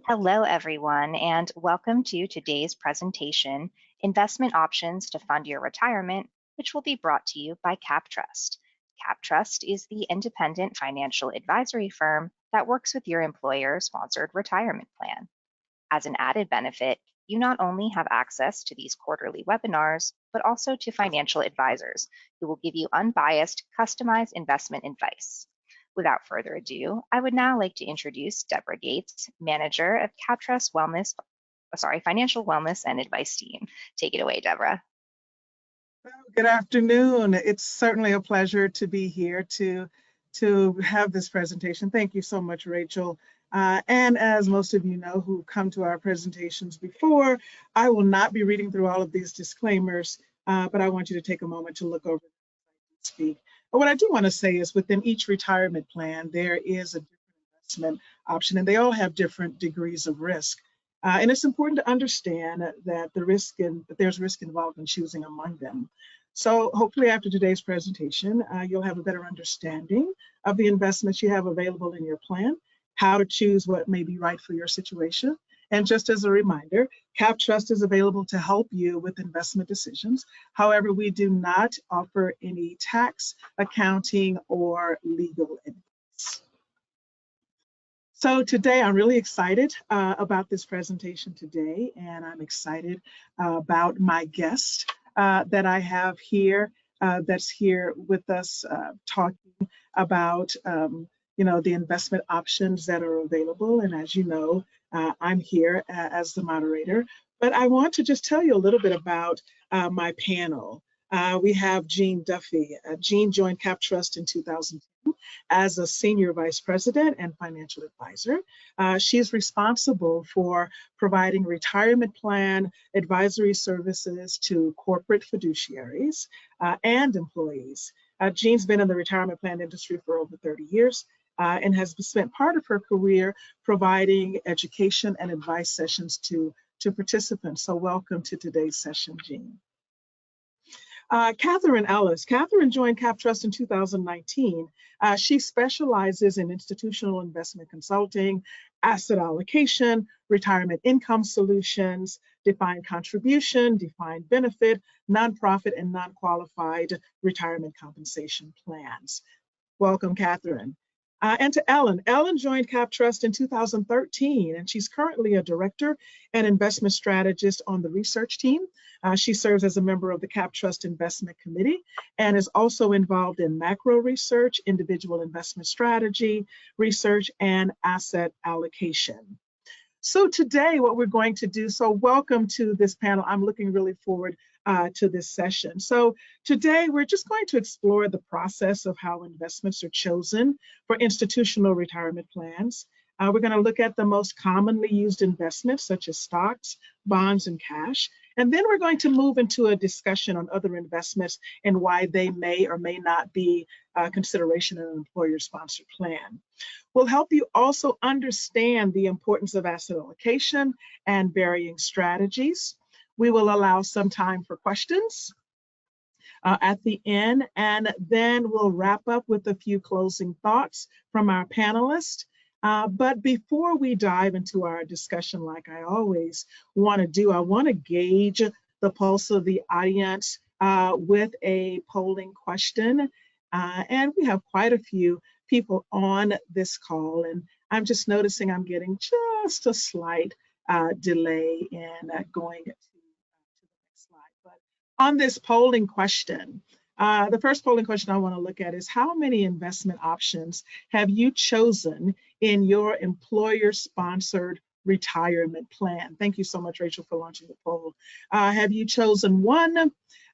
Hello, everyone, and welcome to today's presentation, Investment Options to Fund Your Retirement, which will be brought to you by CapTrust. CapTrust is the independent financial advisory firm that works with your employer-sponsored retirement plan. As an added benefit, you not only have access to these quarterly webinars, but also to financial advisors who will give you unbiased, customized investment advice. Without further ado, I would now like to introduce Deborah Gates, Manager of CapTrust Financial Wellness and Advice Team. Take it away, Deborah. Good afternoon. It's certainly a pleasure to be here to have this presentation. Thank you so much, Rachel. And as most of you know who've come to our presentations before, I will not be reading through all of these disclaimers, but I want you to take a moment to look over them as I speak. But what I do want to say is within each retirement plan, there is a different investment option, and they all have different degrees of risk. And it's important to understand that there's risk involved in choosing among them. So hopefully after today's presentation, you'll have a better understanding of the investments you have available in your plan, how to choose what may be right for your situation. And just as a reminder, CapTrust is available to help you with investment decisions. However, we do not offer any tax, accounting, or legal advice. So today, I'm really excited about this presentation today, and I'm excited about my guest that I have here, that's here with us talking about the investment options that are available. And as you know, I'm here as the moderator, but I want to just tell you a little bit about my panel. We have Jean Duffy. Jean joined CapTrust in 2010 as a Senior Vice President and Financial Advisor. She's responsible for providing retirement plan advisory services to corporate fiduciaries and employees. Jean's been in the retirement plan industry for over 30 years and has spent part of her career providing education and advice sessions to participants. So welcome to today's session, Jean. Catherine Ellis. Catherine joined CapTrust in 2019. She specializes in institutional investment consulting, asset allocation, retirement income solutions, defined contribution, defined benefit, nonprofit, and non-qualified retirement compensation plans. Welcome, Catherine. And to Ellen. Ellen joined CapTrust in 2013, and she's currently a director and investment strategist on the research team. She serves as a member of the CapTrust Investment Committee and is also involved in macro research, individual investment strategy, research, and asset allocation. So today, what we're going to do, so welcome to this panel. I'm looking really forward to this session. So today, we're just going to explore the process of how investments are chosen for institutional retirement plans. We're going to look at the most commonly used investments, such as stocks, bonds, and cash. And then we're going to move into a discussion on other investments and why they may or may not be consideration in an employer-sponsored plan. We'll help you also understand the importance of asset allocation and varying strategies. We will allow some time for questions at the end, and then we'll wrap up with a few closing thoughts from our panelists. But before we dive into our discussion, like I always want to do, I want to gauge the pulse of the audience with a polling question. And we have quite a few people on this call, and I'm just noticing I'm getting just a slight delay in going to the next slide. But on this polling question, the first polling question I want to look at is how many investment options have you chosen in your employer-sponsored retirement plan? Thank you so much, Rachel, for launching the poll. Have you chosen one?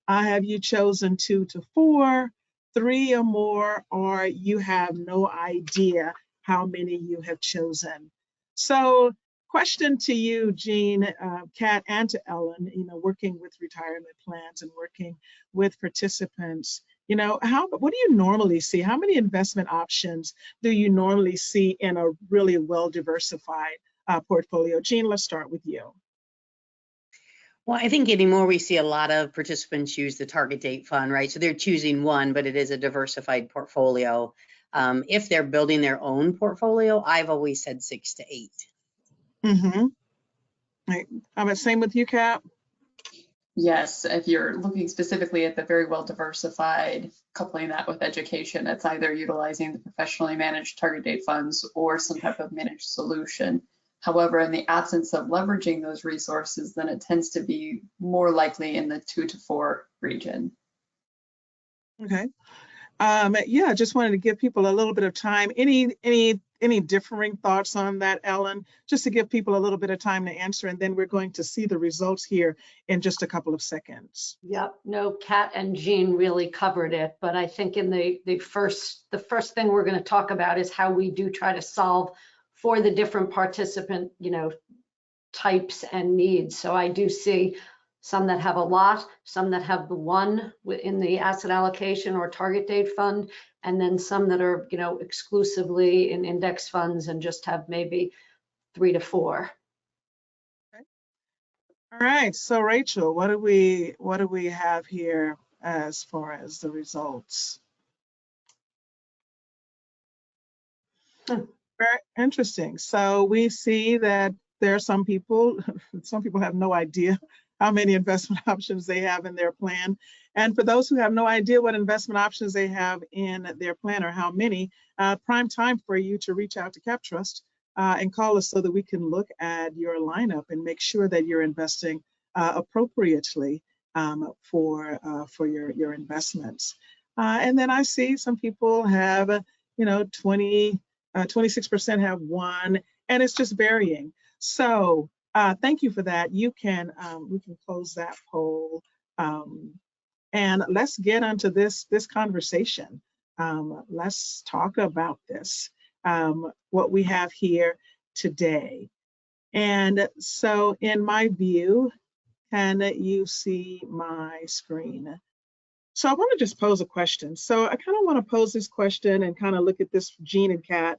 Have you chosen 2 to 4, 3 or more, or you have no idea how many you have chosen? So question to you, Jean, Kat, and to Ellen, working with retirement plans and working with participants, what do you normally see? How many investment options do you normally see in a really well-diversified portfolio? Jean, let's start with you. Well, I think anymore we see a lot of participants use the target date fund, right? So they're choosing one, but it is a diversified portfolio. If they're building their own portfolio, I've always said 6 to 8. Mm-hmm. Right. Same with you, Cap? Yes, if you're looking specifically at the very well diversified, coupling that with education, it's either utilizing the professionally managed target date funds or some type of managed solution. However, in the absence of leveraging those resources, then it tends to be more likely in the 2 to 4 region. Okay. Yeah, I just wanted to give people a little bit of time. Any differing thoughts on that, Ellen? Just to give people a little bit of time to answer, and then we're going to see the results here in just a couple of seconds. Yep, no, Kat and Jean really covered it, but I think in the first thing we're going to talk about is how we do try to solve for the different participant, types and needs. So I do see some that have a lot, some that have the one in the asset allocation or target date fund, and then some that are, exclusively in index funds and just have maybe 3 to 4. All right, so Rachel, what do we have here as far as the results? Very interesting. So we see that there are some people have no idea how many investment options they have in their plan. And for those who have no idea what investment options they have in their plan or how many, prime time for you to reach out to CapTrust and call us so that we can look at your lineup and make sure that you're investing appropriately for your investments. And then I see some people have, 26% have one, and it's just varying. So thank you for that. We can close that poll, and let's get onto this conversation. Let's talk about this, what we have here today. And so in my view, can you see my screen? So I want to just pose a question. So I kind of want to pose this question and kind of look at this, Jean and Kat.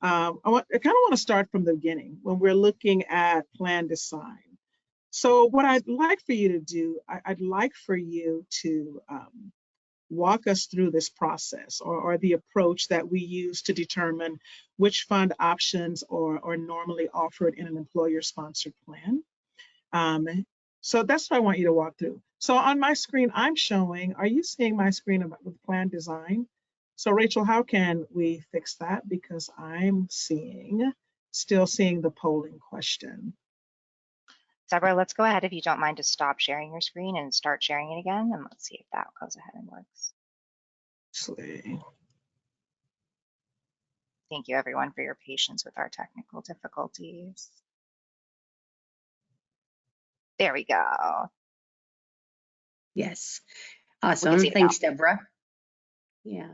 I kind of want to start from the beginning when we're looking at plan design. So what I'd like for you to do, I'd like for you to walk us through this process or the approach that we use to determine which fund options are normally offered in an employer-sponsored plan. So that's what I want you to walk through. So on my screen, I'm showing, are you seeing my screen with plan design? So Rachel, how can we fix that? Because I'm still seeing the polling question. Deborah, let's go ahead if you don't mind to stop sharing your screen and start sharing it again, and let's see if that goes ahead and works. Thank you everyone for your patience with our technical difficulties. There we go. Yes. Awesome. Thanks, Deborah. Yeah.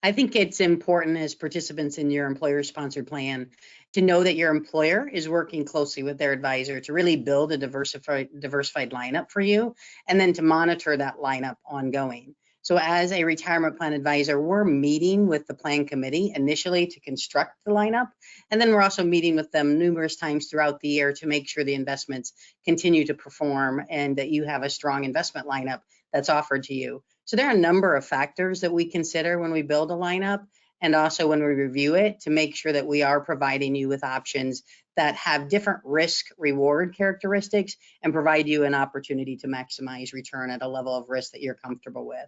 I think it's important as participants in your employer-sponsored plan to know that your employer is working closely with their advisor to really build a diversified lineup for you, and then to monitor that lineup ongoing. So as a retirement plan advisor, we're meeting with the plan committee initially to construct the lineup, and then we're also meeting with them numerous times throughout the year to make sure the investments continue to perform and that you have a strong investment lineup that's offered to you. So there are a number of factors that we consider when we build a lineup and also when we review it to make sure that we are providing you with options that have different risk reward characteristics and provide you an opportunity to maximize return at a level of risk that you're comfortable with.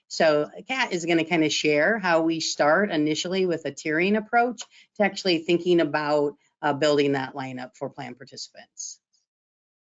So Kat is going to kind of share how we start initially with a tiering approach to actually thinking about building that lineup for plan participants.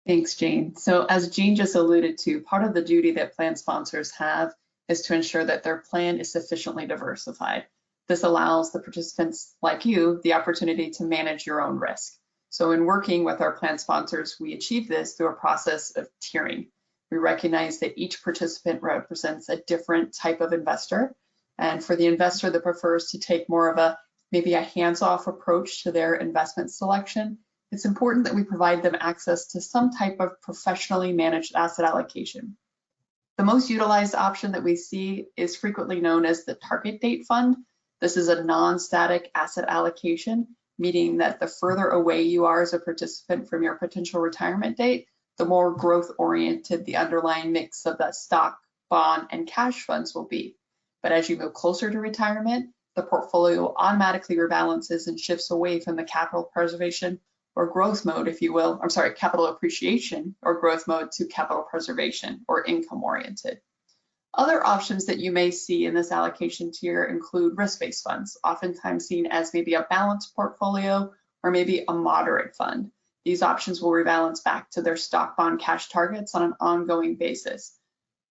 Thanks, Jane. So as Jean just alluded to, part of the duty that plan sponsors have is to ensure that their plan is sufficiently diversified. This allows the participants like you the opportunity to manage your own risk. So in working with our plan sponsors, we achieve this through a process of tiering. We recognize that each participant represents a different type of investor. And for the investor that prefers to take more of maybe a hands-off approach to their investment selection, it's important that we provide them access to some type of professionally managed asset allocation. The most utilized option that we see is frequently known as the target date fund. This is a non-static asset allocation, meaning that the further away you are as a participant from your potential retirement date, the more growth-oriented the underlying mix of that stock, bond, and cash funds will be. But as you move closer to retirement, the portfolio automatically rebalances and shifts away from the capital preservation or growth mode, if you will. I'm sorry, capital appreciation or growth mode to capital preservation or income oriented. Other options that you may see in this allocation tier include risk-based funds, oftentimes seen as maybe a balanced portfolio or maybe a moderate fund. These options will rebalance back to their stock bond cash targets on an ongoing basis.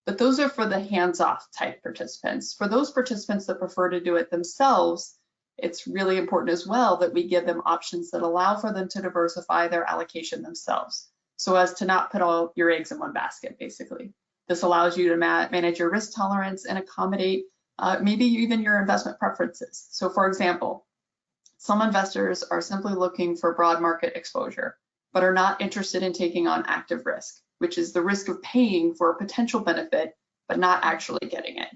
But those are for the hands-off type participants. For those participants that prefer to do it themselves, it's really important as well that we give them options that allow for them to diversify their allocation themselves, so as to not put all your eggs in one basket, basically. This allows you to manage your risk tolerance and accommodate maybe even your investment preferences. So for example, some investors are simply looking for broad market exposure, but are not interested in taking on active risk, which is the risk of paying for a potential benefit, but not actually getting it.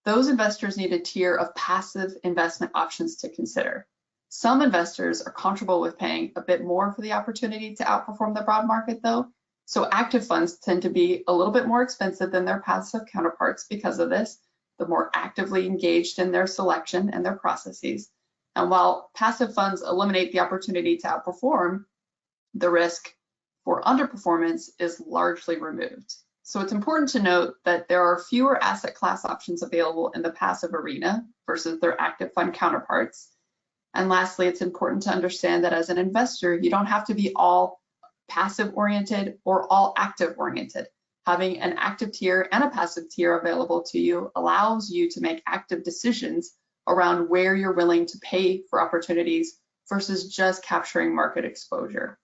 Those investors need a tier of passive investment options to consider. Some investors are comfortable with paying a bit more for the opportunity to outperform the broad market though. So active funds tend to be a little bit more expensive than their passive counterparts because of this. They're more actively engaged in their selection and their processes. And while passive funds eliminate the opportunity to outperform, the risk for underperformance is largely removed. So it's important to note that there are fewer asset class options available in the passive arena versus their active fund counterparts. And lastly, it's important to understand that as an investor, you don't have to be all passive oriented or all active oriented. Having an active tier and a passive tier available to you allows you to make active decisions around where you're willing to pay for opportunities versus just capturing market exposure.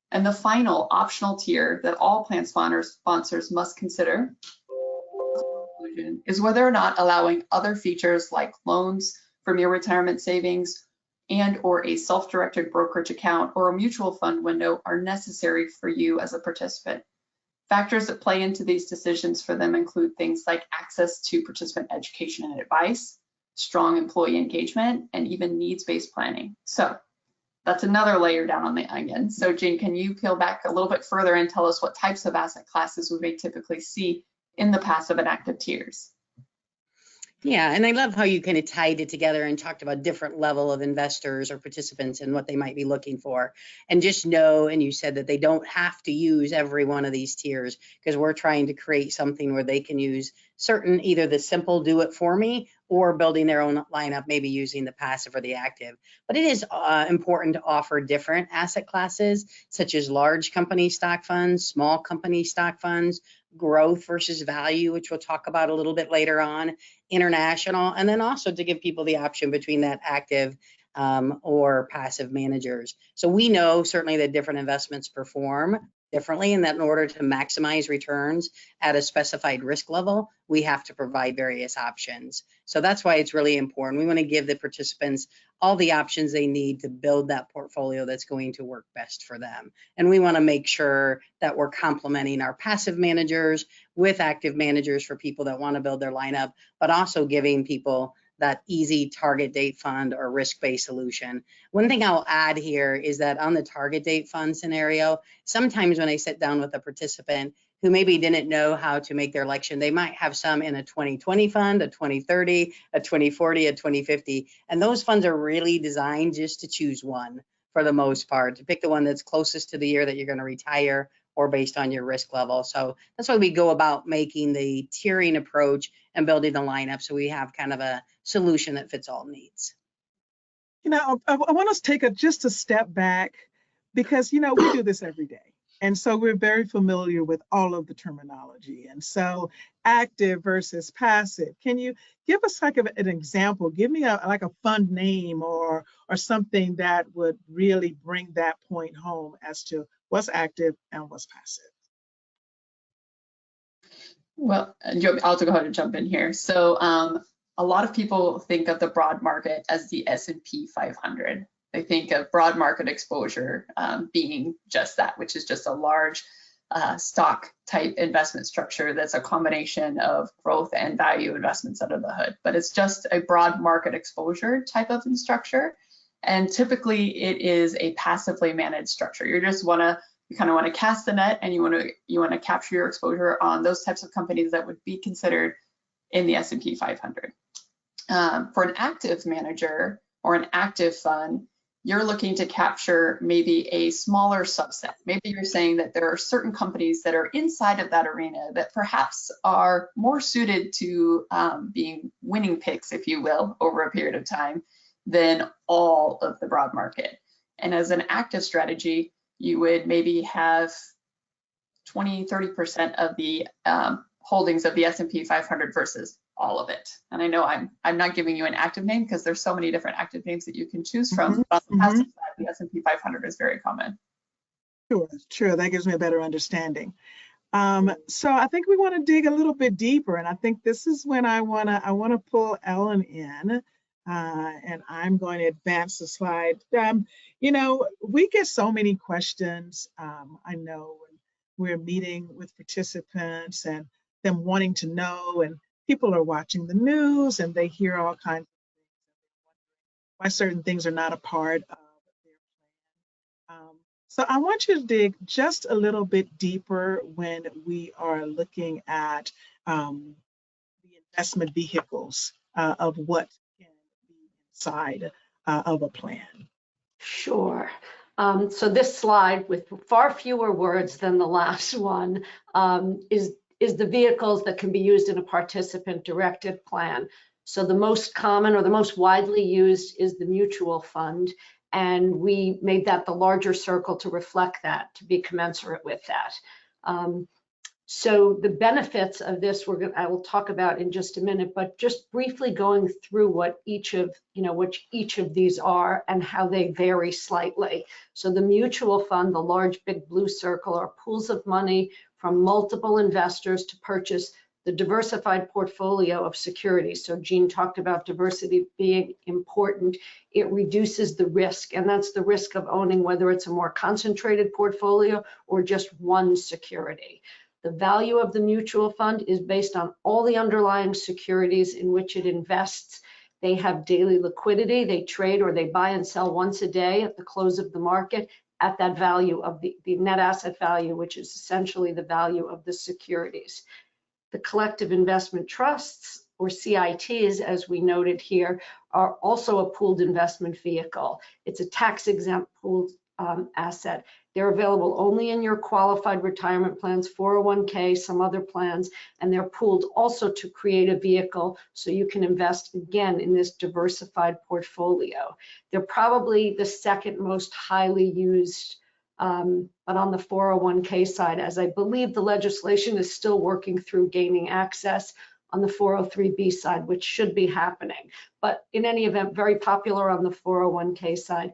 And the final optional tier that all plan sponsors must consider is whether or not allowing other features like loans from your retirement savings and or a self-directed brokerage account or a mutual fund window are necessary for you as a participant. Factors that play into these decisions for them include things like access to participant education and advice, strong employee engagement, and even needs-based planning. So that's another layer down on the onion. So Jane, can you peel back a little bit further and tell us what types of asset classes we may typically see in the passive and active tiers? Yeah, and I love how you kind of tied it together and talked about different level of investors or participants and what they might be looking for. And just know, and you said that they don't have to use every one of these tiers because we're trying to create something where they can use certain, either the simple do it for me or building their own lineup, maybe using the passive or the active. But it is important to offer different asset classes, such as large company stock funds, small company stock funds, growth versus value, which we'll talk about a little bit later on, international, and then also to give people the option between that active or passive managers. So we know certainly that different investments perform differently, and that in order to maximize returns at a specified risk level, we have to provide various options. So that's why it's really important. We want to give the participants all the options they need to build that portfolio that's going to work best for them. And we want to make sure that we're complementing our passive managers with active managers for people that want to build their lineup, but also giving people that easy target date fund or risk-based solution. One thing I'll add here is that on the target date fund scenario, sometimes when I sit down with a participant who maybe didn't know how to make their election, they might have some in a 2020 fund, a 2030, a 2040, a 2050. And those funds are really designed just to choose one for the most part, to pick the one that's closest to the year that you're going to retire or based on your risk level. So that's why we go about making the tiering approach and building the lineup so we have kind of a solution that fits all needs. You know, I want us to take just a step back because, you know, we do this every day. And so we're very familiar with all of the terminology. And so active versus passive, can you give us like an example? Give me like a fund name or something that would really bring that point home as to what's active and what's passive. Well, I'll go ahead and jump in here. So a lot of people think of the broad market as the S&P 500. They think of broad market exposure being just that, which is just a large stock type investment structure that's a combination of growth and value investments under the hood. But it's just a broad market exposure type of structure. And typically it is a passively managed structure. You kind of want to cast the net and you want to capture your exposure on those types of companies that would be considered in the S&P 500. For an active manager or an active fund, you're looking to capture maybe a smaller subset. Maybe you're saying that there are certain companies that are inside of that arena that perhaps are more suited to being winning picks, if you will, over a period of time than all of the broad market. And as an active strategy, you would maybe have 20, 30% of the holdings of the S&P 500 versus all of it. And I know I'm not giving you an active name because there's so many different active names that you can choose from. But on the passive side, the S&P 500 is very common. Sure, that gives me a better understanding. So I think we want to dig a little bit deeper, and I think this is when I want to pull Ellen in, and I'm going to advance the slide. You know, we get so many questions. I know when we're meeting with participants and them wanting to know, and people are watching the news and they hear all kinds of things, why certain things are not a part of their plan. So I want you to dig just a little bit deeper when we are looking at the investment vehicles of what can be inside of a plan. Sure. So this slide, with far fewer words than the last one, is the vehicles that can be used in a participant-directed plan. So the most common or the most widely used is the mutual fund, and we made that the larger circle to reflect that, to be commensurate with that. So the benefits of this I will talk about in just a minute, but just briefly going through what each of these are and how they vary slightly. So the mutual fund, the large big blue circle, are pools of money from multiple investors to purchase the diversified portfolio of securities. So Jean talked about diversity being important. It reduces the risk, and that's the risk of owning whether it's a more concentrated portfolio or just one security. The value of the mutual fund is based on all the underlying securities in which it invests. They have daily liquidity. They trade or they buy and sell once a day at the close of the market at that value of the net asset value, which is essentially the value of the securities. The collective investment trusts, or CITs, as we noted here, are also a pooled investment vehicle. It's a tax-exempt pooled asset. They're available only in your qualified retirement plans, 401k, some other plans, and they're pooled also to create a vehicle so you can invest again in this diversified portfolio. They're probably the second most highly used, but on the 401k side, as I believe the legislation is still working through gaining access on the 403b side, which should be happening. But in any event, very popular on the 401k side.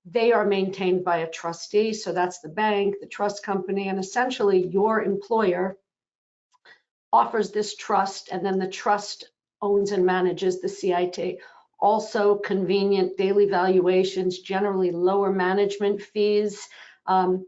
They are maintained by a trustee, so that's the bank, the trust company, and essentially your employer offers this trust, and then the trust owns and manages the CIT. Also convenient daily valuations, generally lower management fees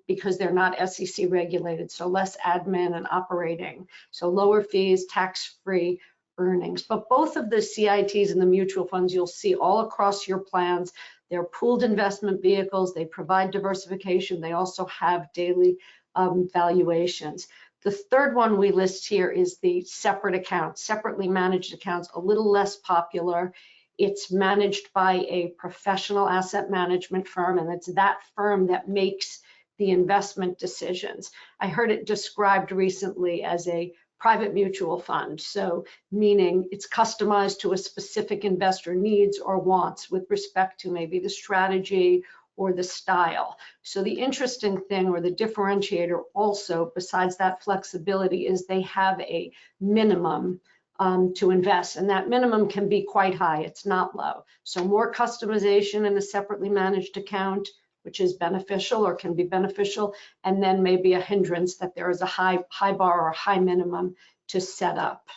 because they're not SEC regulated, so less admin and operating. So lower fees, tax-free earnings. But both of the CITs and the mutual funds you'll see all across your plans. They're pooled investment vehicles. They provide diversification. They also have daily valuations. The third one we list here is the separate accounts, separately managed accounts, a little less popular. It's managed by a professional asset management firm, and it's that firm that makes the investment decisions. I heard it described recently as a private mutual fund, so meaning it's customized to a specific investor needs or wants with respect to maybe the strategy or the style. So the interesting thing, or the differentiator also, besides that flexibility, is they have a minimum to invest, and that minimum can be quite high. It's not low. So more customization in a separately managed account, which is beneficial or can be beneficial, and then maybe a hindrance that there is a high bar or high minimum to set up.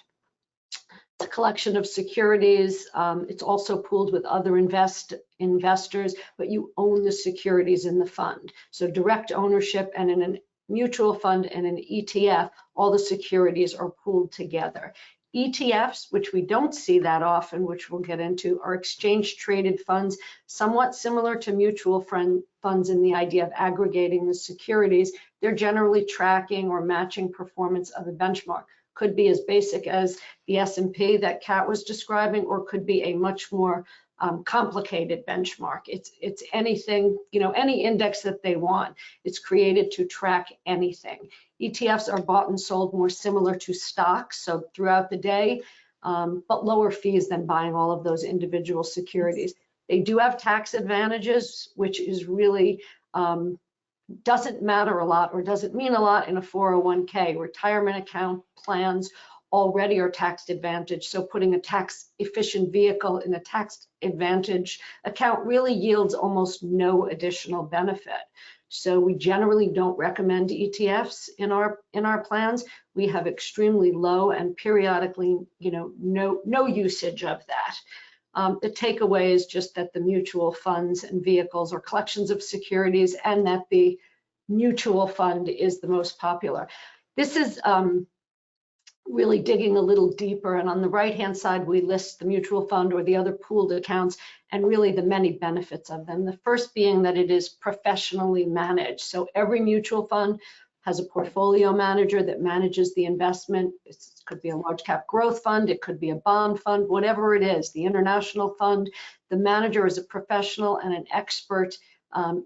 It's a collection of securities. It's also pooled with other investors, but you own the securities in the fund. So direct ownership, and in a mutual fund and an ETF, all the securities are pooled together. ETFs, which we don't see that often, which we'll get into, are exchange-traded funds, somewhat similar to mutual funds in the idea of aggregating the securities. They're generally tracking or matching performance of a benchmark. Could be as basic as the S&P that Kat was describing, or could be a much more complicated benchmark. It's anything, you know, any index that they want. It's created to track anything. ETFs are bought and sold more similar to stocks, so throughout the day, but lower fees than buying all of those individual securities. They do have tax advantages, which is really doesn't matter a lot or doesn't mean a lot in a 401k. Retirement account plans already are tax advantaged, so putting a tax efficient vehicle in a tax advantage account really yields almost no additional benefit. So we generally don't recommend ETFs in our plans. We have extremely low and periodically, you know, no usage of that. The takeaway is just that the mutual funds and vehicles are collections of securities, and that the mutual fund is the most popular. This is really digging a little deeper, and on the right-hand side, we list the mutual fund or the other pooled accounts and really the many benefits of them. The first being that it is professionally managed. So every mutual fund has a portfolio manager that manages the investment. It could be a large cap growth fund, it could be a bond fund, whatever it is, the international fund. The manager is a professional and an expert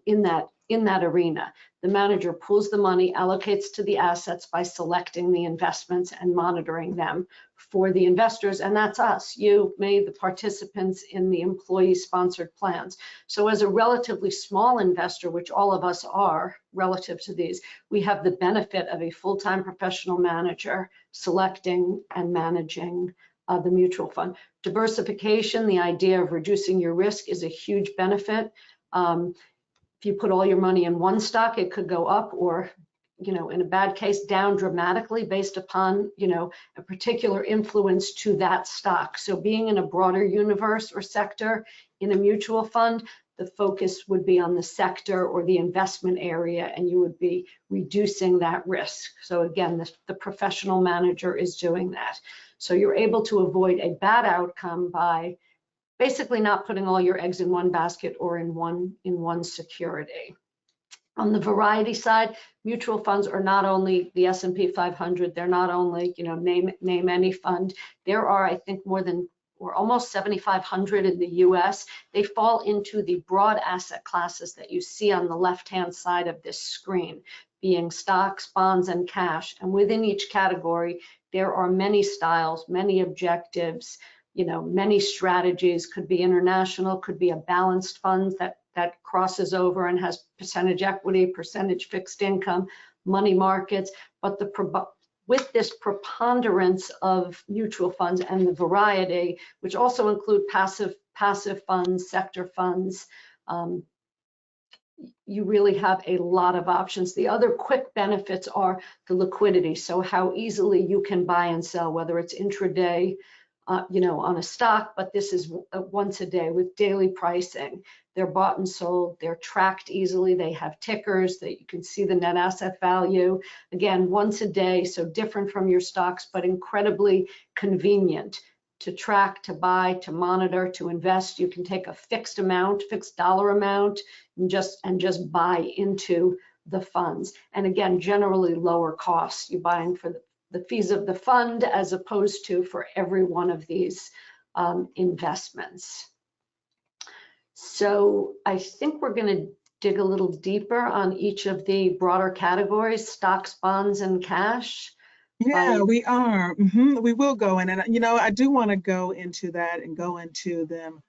in that arena. The manager pools the money, allocates to the assets by selecting the investments and monitoring them for the investors, and that's us, you, me, the participants in the employee-sponsored plans. So as a relatively small investor, which all of us are relative to these, we have the benefit of a full-time professional manager selecting and managing the mutual fund. Diversification, the idea of reducing your risk, is a huge benefit. If you put all your money in one stock, it could go up, or, you know, in a bad case, down dramatically based upon, you know, a particular influence to that stock. So being in a broader universe or sector in a mutual fund, the focus would be on the sector or the investment area, and you would be reducing that risk. So again, the professional manager is doing that. So you're able to avoid a bad outcome by basically not putting all your eggs in one basket or in one security. On the variety side, mutual funds are not only the S&P 500, they're not only, you know, name any fund. There are, I think, more than, or almost 7,500 in the US. They fall into the broad asset classes that you see on the left-hand side of this screen, being stocks, bonds, and cash. And within each category, there are many styles, many objectives, you know, many strategies. Could be international, could be a balanced fund that crosses over and has percentage equity, percentage fixed income, money markets. But with this preponderance of mutual funds and the variety, which also include passive funds, sector funds, you really have a lot of options. The other quick benefits are the liquidity. So how easily you can buy and sell, whether it's intraday, you know, on a stock, but this is once a day with daily pricing. They're bought and sold, they're tracked easily, they have tickers that you can see the net asset value. Again, once a day, so different from your stocks, but incredibly convenient to track, to buy, to monitor, to invest. You can take a fixed dollar amount, and just buy into the funds. And again, generally lower costs. You're buying for the fees of the fund as opposed to for every one of these investments. So I think we're going to dig a little deeper on each of the broader categories, stocks, bonds, and cash. Yeah, we are. We will go in, and you know, I do want to go into that and go into them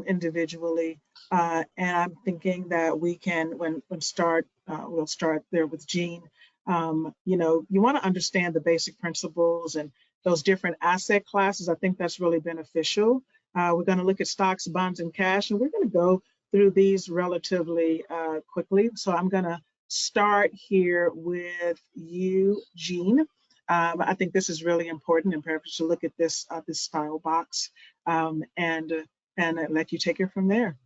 individually. And I'm thinking that we can, we'll start there with Jean. You know, you want to understand the basic principles and those different asset classes. I think that's really beneficial. We're going to look at stocks, bonds, and cash, and we're going to go through these relatively quickly. So I'm going to start here with you, Jean. I think this is really important and perhaps to look at this style box and let you take it from there.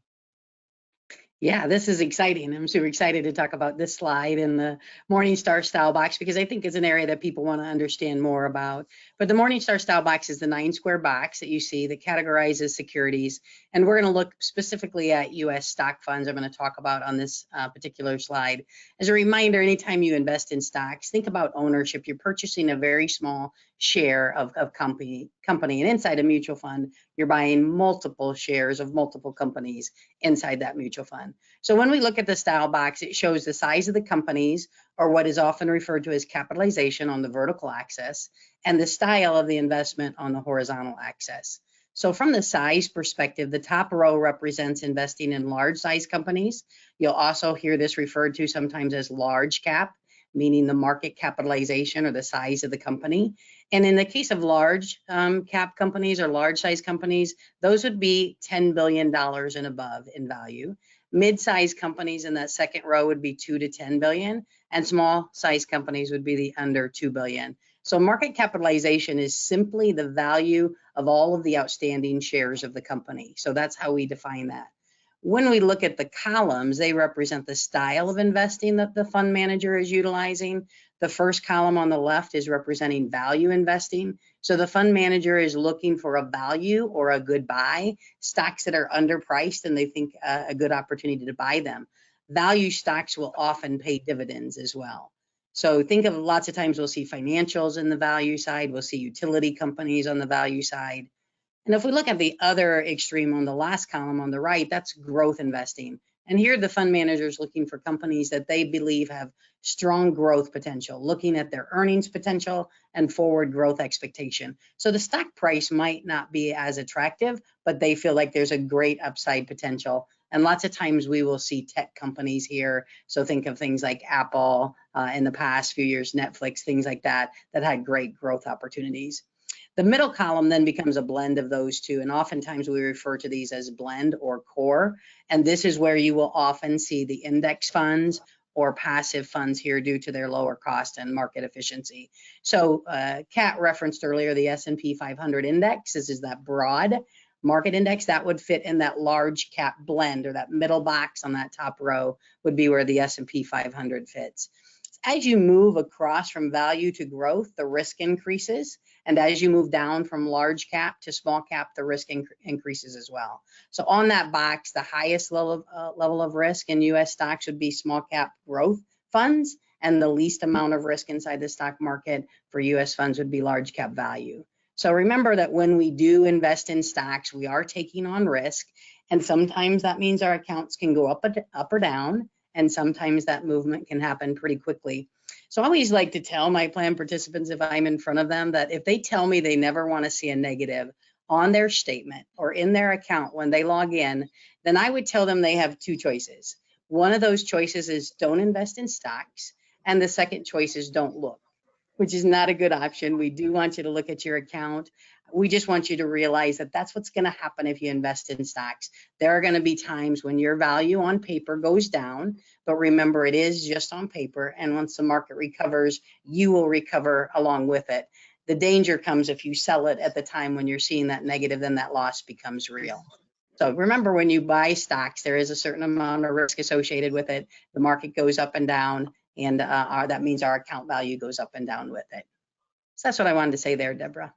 Yeah, this is exciting. I'm super excited to talk about this slide in the Morningstar style box because I think it's an area that people want to understand more about. But the Morningstar style box is the 9 square box that you see that categorizes securities And we're going to look specifically at US stock funds I'm going to talk about on this particular slide. As a reminder, anytime you invest in stocks, think about ownership. You're purchasing a very small share of company, and inside a mutual fund, you're buying multiple shares of multiple companies inside that mutual fund. So when we look at the style box, it shows the size of the companies, or what is often referred to as capitalization, on the vertical axis, and the style of the investment on the horizontal axis. So from the size perspective, the top row represents investing in large size companies. You'll also hear this referred to sometimes as large cap, meaning the market capitalization or the size of the company. And in the case of large cap companies or large size companies, those would be $10 billion and above in value. Mid-sized companies in that second row would be 2 to 10 billion, and small size companies would be the under 2 billion. So market capitalization is simply the value of all of the outstanding shares of the company. So that's how we define that. When we look at the columns, they represent the style of investing that the fund manager is utilizing. The first column on the left is representing value investing. So the fund manager is looking for a value or a good buy, stocks that are underpriced and they think a good opportunity to buy them. Value stocks will often pay dividends as well. So think of lots of times we'll see financials in the value side, we'll see utility companies on the value side. And if we look at the other extreme on the last column on the right, that's growth investing. And here the fund manager is looking for companies that they believe have strong growth potential, looking at their earnings potential and forward growth expectation. So the stock price might not be as attractive, but they feel like there's a great upside potential. And lots of times we will see tech companies here. So think of things like Apple, in the past few years, Netflix, things like that, that had great growth opportunities. The middle column then becomes a blend of those two, and oftentimes we refer to these as blend or core. And this is where you will often see the index funds or passive funds here due to their lower cost and market efficiency. So Kat referenced earlier the S&P 500 index. This is that broad market index that would fit in that large cap blend, or that middle box on that top row would be where the S&P 500 fits. As you move across from value to growth, the risk increases. And as you move down from large cap to small cap, the risk increases as well. So on that box, the highest level of risk in US stocks would be small cap growth funds, and the least amount of risk inside the stock market for US funds would be large cap value. So remember that when we do invest in stocks, we are taking on risk, and sometimes that means our accounts can go up or down, and sometimes that movement can happen pretty quickly. So I always like to tell my plan participants, if I'm in front of them, that if they tell me they never want to see a negative on their statement or in their account when they log in, then I would tell them they have two choices. One of those choices is don't invest in stocks, and the second choice is don't look, which is not a good option. We do want you to look at your account. We just want you to realize that that's what's going to happen if you invest in stocks. There are going to be times when your value on paper goes down, but remember, it is just on paper. And once the market recovers, you will recover along with it. The danger comes if you sell it at the time when you're seeing that negative, then that loss becomes real. So remember, when you buy stocks, there is a certain amount of risk associated with it. The market goes up and down, and that means our account value goes up and down with it. So that's what I wanted to say there, Deborah.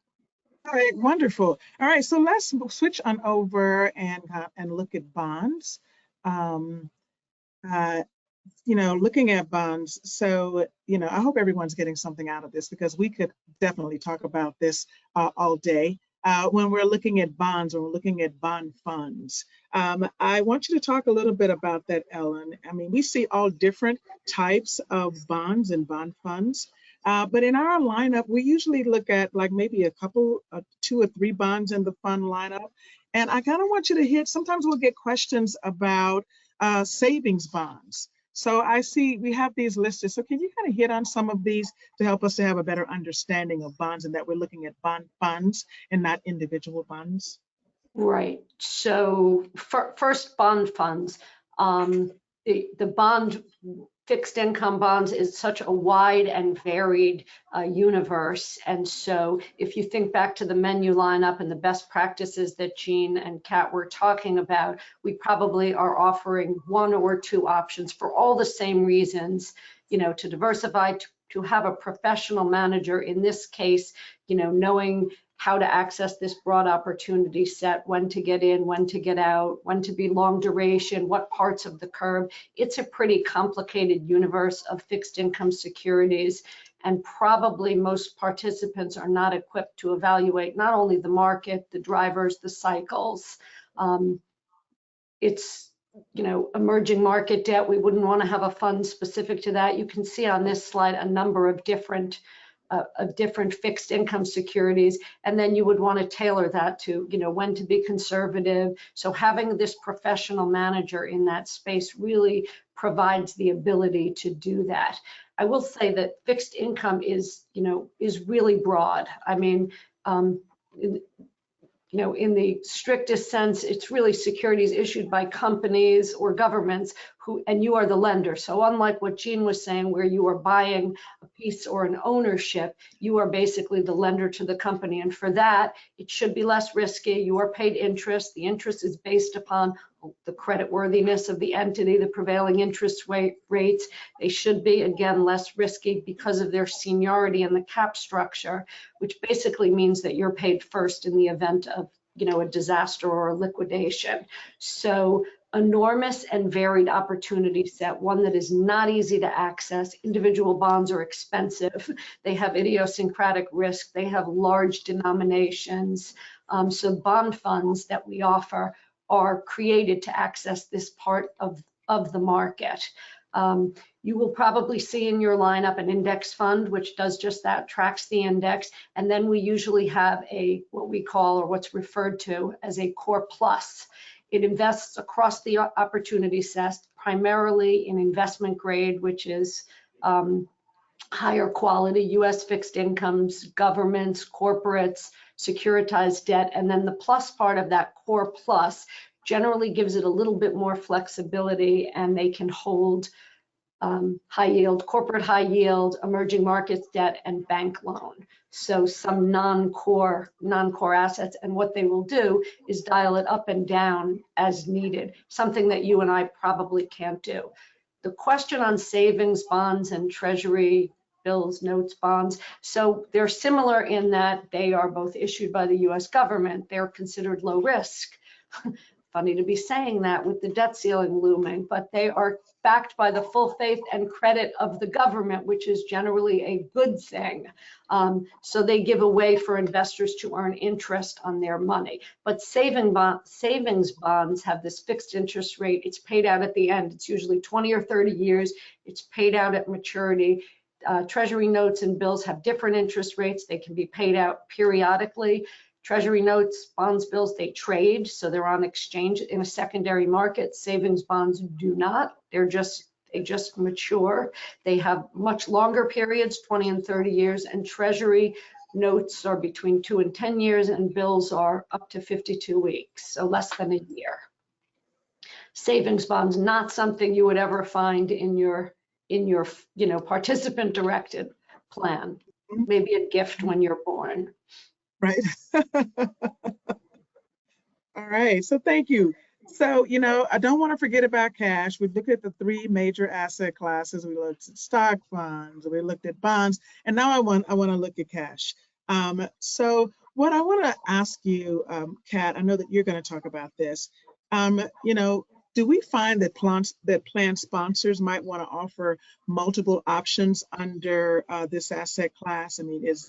All right, wonderful. All right, so let's switch on over and look at bonds. Looking at bonds. So, I hope everyone's getting something out of this, because we could definitely talk about this all day. When we're looking at bonds, or we're looking at bond funds, I want you to talk a little bit about that, Ellen. I mean, we see all different types of bonds and bond funds. But in our lineup, we usually look at like maybe a couple, 2 or 3 bonds in the fund lineup. And I kind of want you to hit, sometimes we'll get questions about savings bonds. So I see we have these listed. So can you kind of hit on some of these to help us to have a better understanding of bonds, and that we're looking at bond funds and not individual bonds? Right. So first, bond funds. The bond fixed income bonds is such a wide and varied universe. And so if you think back to the menu lineup and the best practices that Jean and Kat were talking about, we probably are offering 1 or 2 options for all the same reasons, to diversify, to have a professional manager, in this case, knowing how to access this broad opportunity set, when to get in, when to get out, when to be long duration, what parts of the curve. It's a pretty complicated universe of fixed income securities, and probably most participants are not equipped to evaluate not only the market, the drivers, the cycles. It's, you know, emerging market debt. We wouldn't want to have a fund specific to that. You can see on this slide a number of different fixed income securities, and then you would want to tailor that to, you know, when to be conservative. So having this professional manager in that space really provides the ability to do that. I will say that fixed income is, you know, is really broad. I mean, you know, in the strictest sense, it's really securities issued by companies or governments who, and you are the lender. So unlike what Jean was saying, where you are buying a piece or an ownership, you are basically the lender to the company. And for that, it should be less risky. You are paid interest. The interest is based upon the creditworthiness of the entity, the prevailing interest rates. They should be, again, less risky because of their seniority in the cap structure, which basically means that you're paid first in the event of, you know, a disaster or a liquidation. So enormous and varied opportunity set, one that is not easy to access. Individual bonds are expensive. They have idiosyncratic risk. They have large denominations. So bond funds that we offer are created to access this part of the market. You will probably see in your lineup an index fund, which does just that, tracks the index. And then we usually have a, what we call, or what's referred to as a core plus. It invests across the opportunity set, primarily in investment grade, which is higher quality US fixed incomes, governments, corporates, securitized debt. And then the plus part of that core plus generally gives it a little bit more flexibility, and they can hold high yield, corporate high yield, emerging markets debt, and bank loan. So some non-core assets, and what they will do is dial it up and down as needed, something that you and I probably can't do. The question on savings bonds and treasury bills, notes, bonds, so they're similar in that they are both issued by the US government. They're considered low risk. Funny to be saying that with the debt ceiling looming, but they are backed by the full faith and credit of the government, which is generally a good thing. So they give a way for investors to earn interest on their money. But savings bonds have this fixed interest rate. It's paid out at the end. It's usually 20 or 30 years. It's paid out at maturity. Treasury notes and bills have different interest rates. They can be paid out periodically. Treasury notes, bonds, bills, they trade, so they're on exchange in a secondary market. Savings bonds do not. They just mature. They have much longer periods, 20 and 30 years, and treasury notes are between 2 and 10 years, and bills are up to 52 weeks, so less than a year. Savings bonds, not something you would ever find in your you know, participant directed plan. Maybe a gift when you're born. Right. All right. So thank you. So, you know, I don't want to forget about cash. We've looked at the 3 major asset classes. We looked at stock funds, we looked at bonds, and now I want to look at cash. So what I want to ask you, Kat, I know that you're going to talk about this. You know, do we find that plan sponsors might want to offer multiple options under this asset class? I mean, is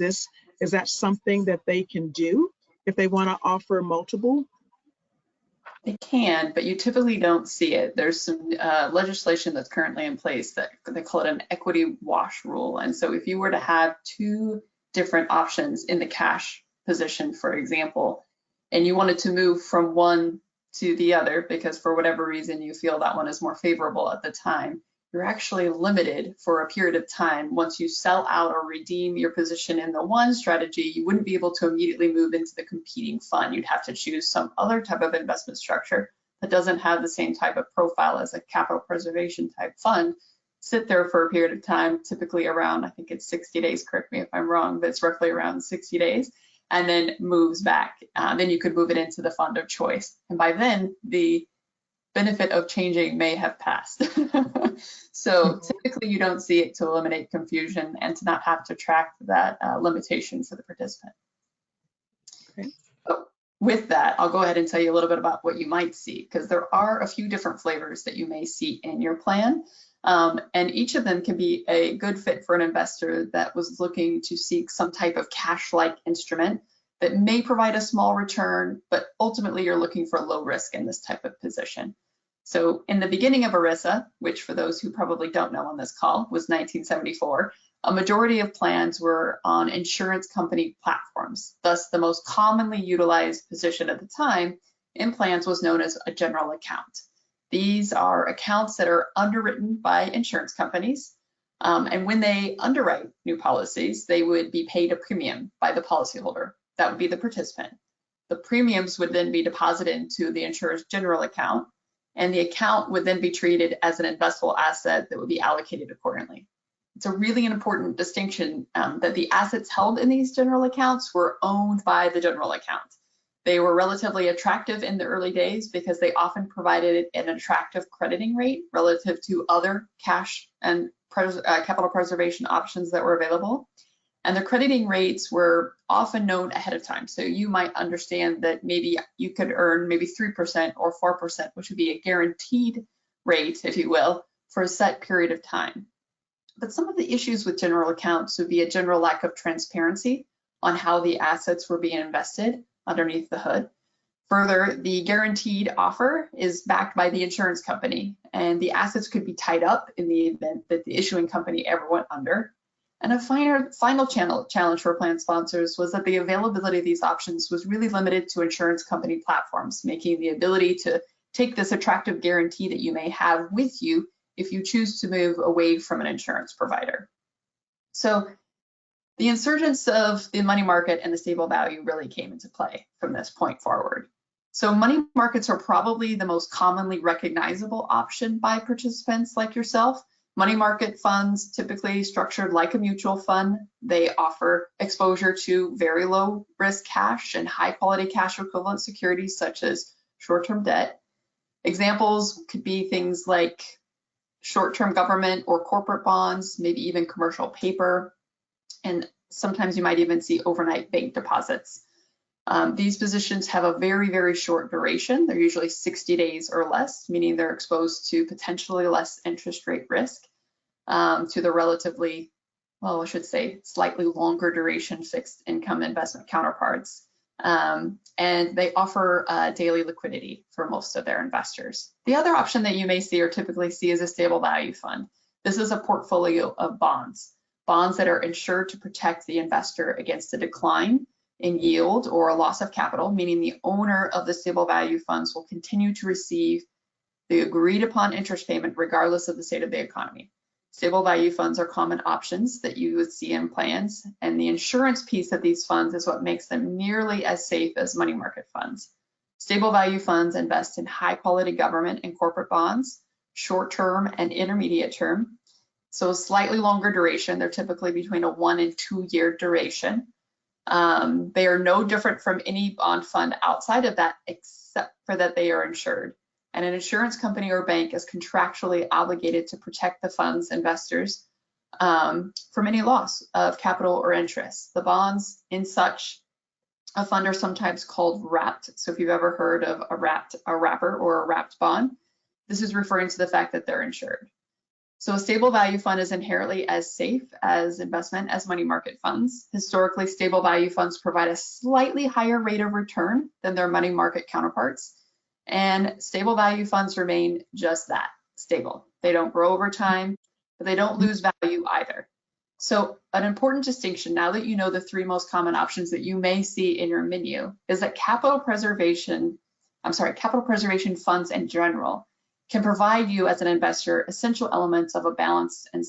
that something that they can do if they want to offer multiple? They can, but you typically don't see it. There's some legislation that's currently in place that they call it an equity wash rule. And so if you were to have 2 different options in the cash position, for example, and you wanted to move from one to the other because for whatever reason you feel that one is more favorable at the time, you're actually limited for a period of time. Once you sell out or redeem your position in the one strategy, you wouldn't be able to immediately move into the competing fund. You'd have to choose some other type of investment structure that doesn't have the same type of profile as a capital preservation type fund, sit there for a period of time, typically around, I think it's 60 days, correct me if I'm wrong, but it's roughly around 60 days, and then moves back. Then you could move it into the fund of choice. And by then, the benefit of changing may have passed. So typically you don't see it to eliminate confusion and to not have to track that limitation for the participant. Okay. So with that, I'll go ahead and tell you a little bit about what you might see, because there are a few different flavors that you may see in your plan. And each of them can be a good fit for an investor that was looking to seek some type of cash-like instrument that may provide a small return, but ultimately you're looking for low risk in this type of position. So in the beginning of ERISA, which for those who probably don't know on this call was 1974, a majority of plans were on insurance company platforms. Thus, the most commonly utilized position at the time in plans was known as a general account. These are accounts that are underwritten by insurance companies. And when they underwrite new policies, they would be paid a premium by the policyholder. That would be the participant. The premiums would then be deposited into the insurer's general account, and the account would then be treated as an investable asset that would be allocated accordingly. It's a really important distinction that the assets held in these general accounts were owned by the general account. They were relatively attractive in the early days because they often provided an attractive crediting rate relative to other cash and capital preservation options that were available. And the crediting rates were often known ahead of time. So you might understand that maybe you could earn maybe 3% or 4%, which would be a guaranteed rate, if you will, for a set period of time. But some of the issues with general accounts would be a general lack of transparency on how the assets were being invested underneath the hood. Further, the guaranteed offer is backed by the insurance company, and the assets could be tied up in the event that the issuing company ever went under. And a final challenge for plan sponsors was that the availability of these options was really limited to insurance company platforms, making the ability to take this attractive guarantee that you may have with you if you choose to move away from an insurance provider. So the insurgence of the money market and the stable value really came into play from this point forward. So money markets are probably the most commonly recognizable option by participants like yourself. Money market funds, typically structured like a mutual fund, they offer exposure to very low risk cash and high quality cash equivalent securities such as short-term debt. Examples could be things like short-term government or corporate bonds, maybe even commercial paper, and sometimes you might even see overnight bank deposits. These positions have a very, very short duration. They're usually 60 days or less, meaning they're exposed to potentially less interest rate risk to the relatively, well, I should say slightly longer duration fixed income investment counterparts. And they offer daily liquidity for most of their investors. The other option that you may see or typically see is a stable value fund. This is a portfolio of bonds that are insured to protect the investor against a decline in yield or a loss of capital, meaning the owner of the stable value funds will continue to receive the agreed upon interest payment regardless of the state of the economy. Stable value funds are common options that you would see in plans, and the insurance piece of these funds is what makes them nearly as safe as money market funds. Stable value funds invest in high quality government and corporate bonds, short term and intermediate term. So slightly longer duration, they're typically between a 1 and 2 year duration. They are no different from any bond fund outside of that, except for that they are insured. And an insurance company or bank is contractually obligated to protect the fund's investors from any loss of capital or interest. The bonds in such a fund are sometimes called wrapped. So if you've ever heard of a wrapper or a wrapped bond, this is referring to the fact that they're insured. So a stable value fund is inherently as safe as investment as money market funds. Historically, stable value funds provide a slightly higher rate of return than their money market counterparts. And stable value funds remain just that, stable. They don't grow over time, but they don't lose value either. So an important distinction, now that you know the 3 most common options that you may see in your menu, is that capital preservation funds in general can provide you as an investor essential elements of a balance and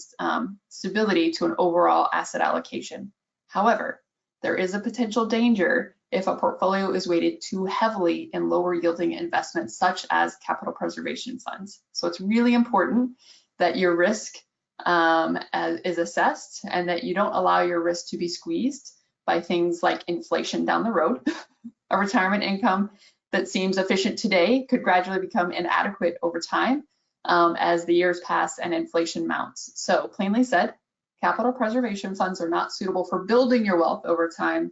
stability to an overall asset allocation. However, there is a potential danger if a portfolio is weighted too heavily in lower yielding investments such as capital preservation funds. So it's really important that your risk is assessed and that you don't allow your risk to be squeezed by things like inflation down the road. A retirement income that seems efficient today could gradually become inadequate over time as the years pass and inflation mounts. So plainly said, capital preservation funds are not suitable for building your wealth over time,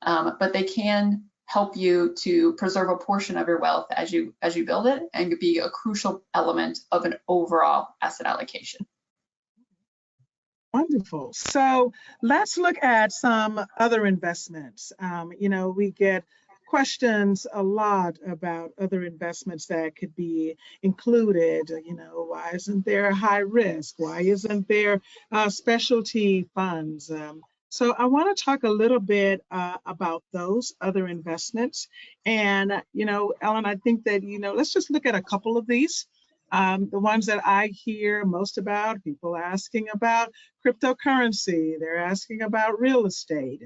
but they can help you to preserve a portion of your wealth as you build it, and be a crucial element of an overall asset allocation. Wonderful. So let's look at some other investments. We get questions a lot about other investments that could be included. Why isn't there high risk? Why isn't there specialty funds? So I want to talk a little bit about those other investments. And, Ellen, I think that, let's just look at a couple of these. The ones that I hear most about, people asking about cryptocurrency, they're asking about real estate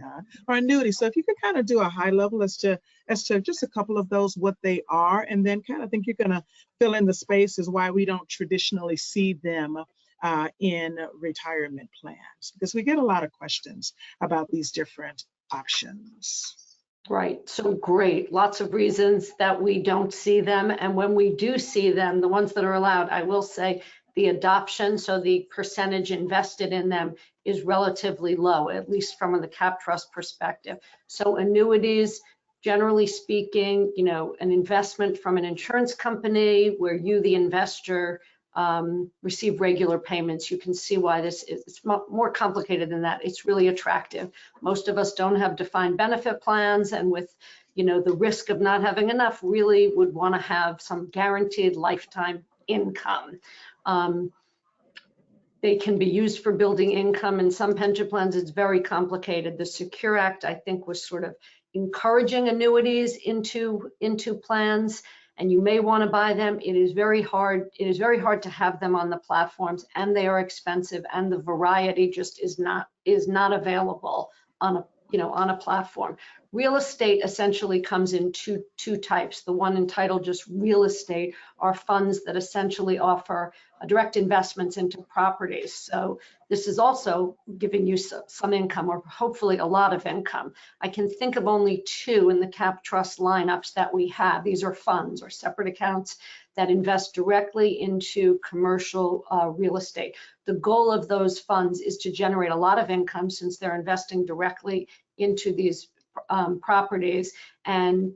or annuity. So if you could kind of do a high level as to just a couple of those, what they are, and then kind of think you're going to fill in the spaces why we don't traditionally see them in retirement plans, because we get a lot of questions about these different options. Right, so great. Lots of reasons that we don't see them. And when we do see them, the ones that are allowed, I will say the adoption, so the percentage invested in them is relatively low, at least from the CapTrust perspective. So annuities, generally speaking, an investment from an insurance company where you, the investor, receive regular payments. You can see why this is, it's more complicated than that. It's really attractive. Most of us don't have defined benefit plans, and with the risk of not having enough, really would want to have some guaranteed lifetime income. They can be used for building income. In some pension plans, it's very complicated. The Secure Act, I think, was sort of encouraging annuities into plans, and you may want to buy them. It is very hard to have them on the platforms, and they are expensive, and the variety just is not available on a platform. Real estate essentially comes in two types. The one entitled just real estate are funds that essentially offer direct investments into properties. So this is also giving you some income, or hopefully a lot of income. I can think of only two in the CapTrust lineups that we have. These are funds or separate accounts that invest directly into commercial real estate. The goal of those funds is to generate a lot of income, since they're investing directly into these properties, and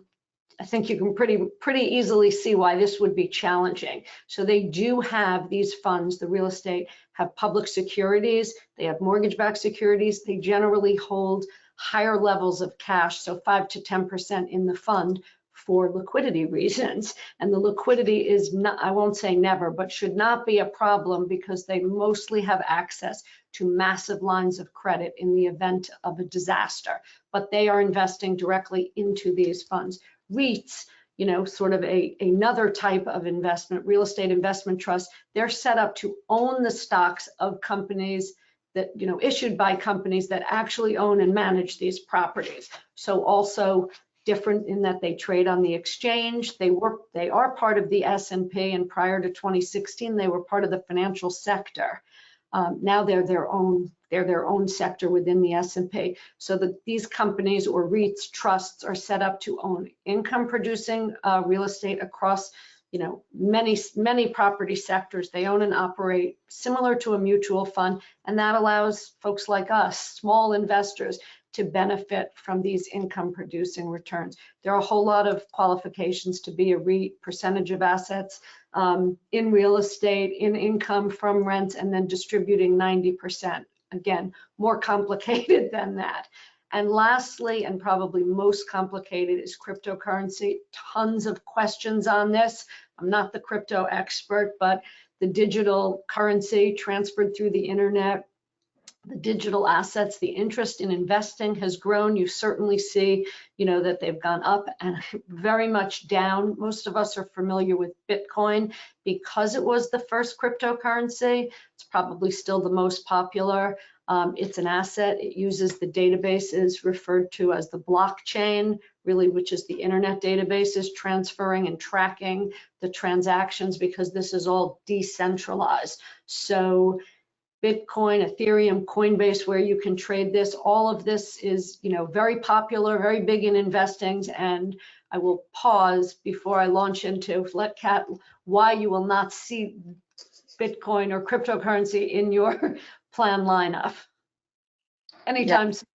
I think you can pretty easily see why this would be challenging. So they do have these funds, the real estate, have public securities, they have mortgage-backed securities, they generally hold higher levels of cash, so 5 to 10% in the fund for liquidity reasons. And the liquidity is not, I won't say never, but should not be a problem, because they mostly have access to massive lines of credit in the event of a disaster, but they are investing directly into these funds. REITs, sort of another type of investment, real estate investment trust, they're set up to own the stocks of companies that, issued by companies that actually own and manage these properties. So also different in that they trade on the exchange. They are part of the S&P, and prior to 2016, they were part of the financial sector. Now they're their own sector within the S&P. So these companies or REITs, trusts, are set up to own income-producing real estate across, many property sectors. They own and operate similar to a mutual fund, and that allows folks like us, small investors, to benefit from these income-producing returns. There are a whole lot of qualifications to be a REIT: percentage of assets in real estate, in income from rents, and then distributing 90%. Again, more complicated than that. And lastly, and probably most complicated, is cryptocurrency. Tons of questions on this. I'm not the crypto expert, but the digital currency transferred through the internet, the digital assets, the interest in investing has grown. You certainly see, that they've gone up and very much down. Most of us are familiar with Bitcoin because it was the first cryptocurrency. It's probably still the most popular. It's an asset. It uses the databases referred to as the blockchain, really, which is the internet databases, transferring and tracking the transactions, because this is all decentralized. So Bitcoin, Ethereum, Coinbase, where you can trade this, all of this is, very popular, very big in investing. And I will pause before I launch into Kat why you will not see Bitcoin or cryptocurrency in your plan lineup anytime soon.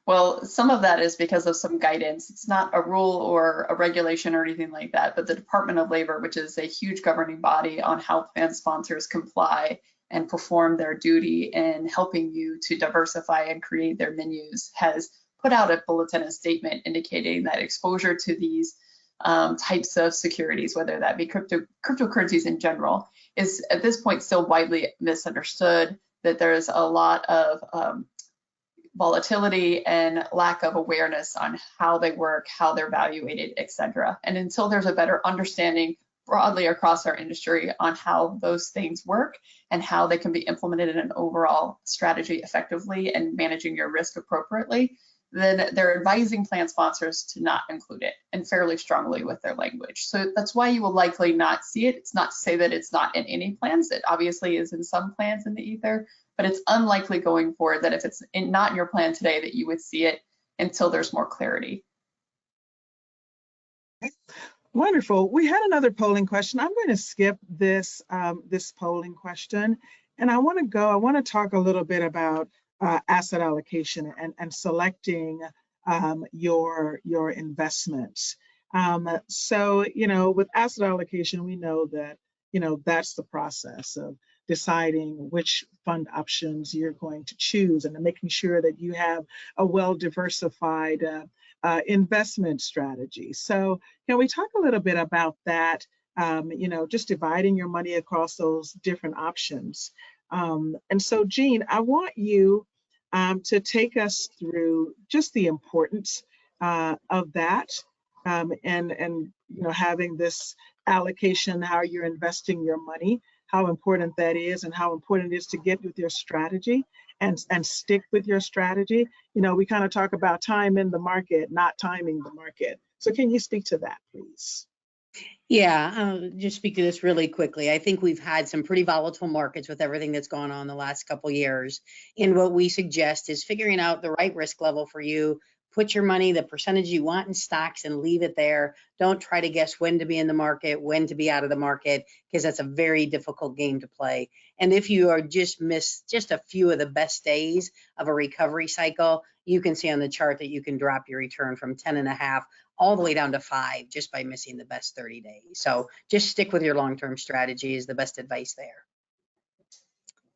Well, some of that is because of some guidance. It's not a rule or a regulation or anything like that, but the Department of Labor, which is a huge governing body on how plan sponsors comply and perform their duty in helping you to diversify and create their menus, has put out a bulletin, a statement indicating that exposure to these types of securities, whether that be cryptocurrencies in general, is at this point still widely misunderstood, that there's a lot of volatility and lack of awareness on how they work, how they're evaluated, et cetera. And until there's a better understanding broadly across our industry on how those things work and how they can be implemented in an overall strategy effectively and managing your risk appropriately, then they're advising plan sponsors to not include it, and fairly strongly with their language. So that's why you will likely not see it. It's not to say that it's not in any plans. It obviously is in some plans in the ether, but it's unlikely going forward that if it's not in your plan today that you would see it until there's more clarity. Wonderful. We had another polling question. I'm going to skip this this polling question, and I want to talk a little bit about asset allocation and selecting your investments. So, you know, with asset allocation, we know that, you know, that's the process of deciding which fund options you're going to choose and making sure that you have a well-diversified investment strategy. So can we talk a little bit about that, you know, just dividing your money across those different options? And so, Jean, I want you to take us through just the importance of that and you know, having this allocation, how you're investing your money, how important that is, and how important it is to get with your strategy and stick with your strategy. You know, we kind of talk about time in the market, not timing the market. So can you speak to that, please? Yeah, I'll just speak to this really quickly. I think we've had some pretty volatile markets with everything that's gone on the last couple of years. And what we suggest is figuring out the right risk level for you. Put your money, the percentage you want in stocks, and leave it there. Don't try to guess when to be in the market, when to be out of the market, because that's a very difficult game to play. And if you are missed just a few of the best days of a recovery cycle, you can see on the chart that you can drop your return from 10.5 all the way down to 5 just by missing the best 30 days. So just stick with your long-term strategy is the best advice there.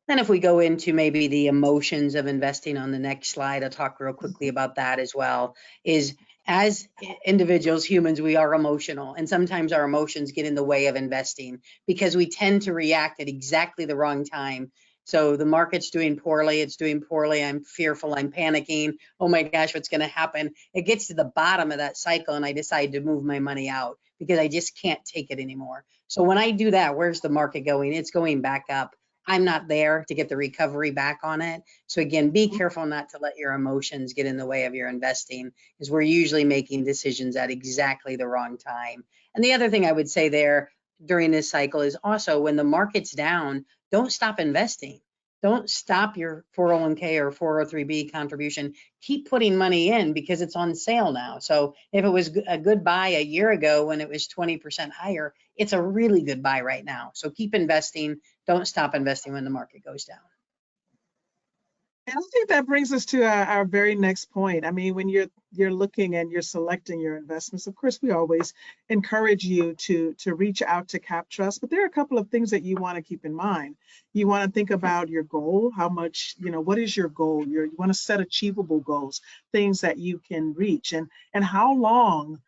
Then if we go into maybe the emotions of investing on the next slide, I'll talk real quickly about that as well, is as individuals, humans, we are emotional, and sometimes our emotions get in the way of investing because we tend to react at exactly the wrong time. So the market's doing poorly, it's doing poorly, I'm fearful, I'm panicking, oh my gosh, what's gonna happen? It gets to the bottom of that cycle and I decide to move my money out because I just can't take it anymore. So when I do that, where's the market going? It's going back up. I'm not there to get the recovery back on it. So again, be careful not to let your emotions get in the way of your investing, because we're usually making decisions at exactly the wrong time. And the other thing I would say there during this cycle is also when the market's down, don't stop investing. Don't stop your 401k or 403b contribution. Keep putting money in because it's on sale now. So if it was a good buy a year ago when it was 20% higher, it's a really good buy right now. So keep investing. Don't stop investing when the market goes down. And I think that brings us to our very next point. I mean, when you're looking and you're selecting your investments, of course, we always encourage you to reach out to CapTrust, but there are a couple of things that you want to keep in mind. You want to think about your goal, how much, you know, what is your goal? You want to set achievable goals, things that you can reach, and how long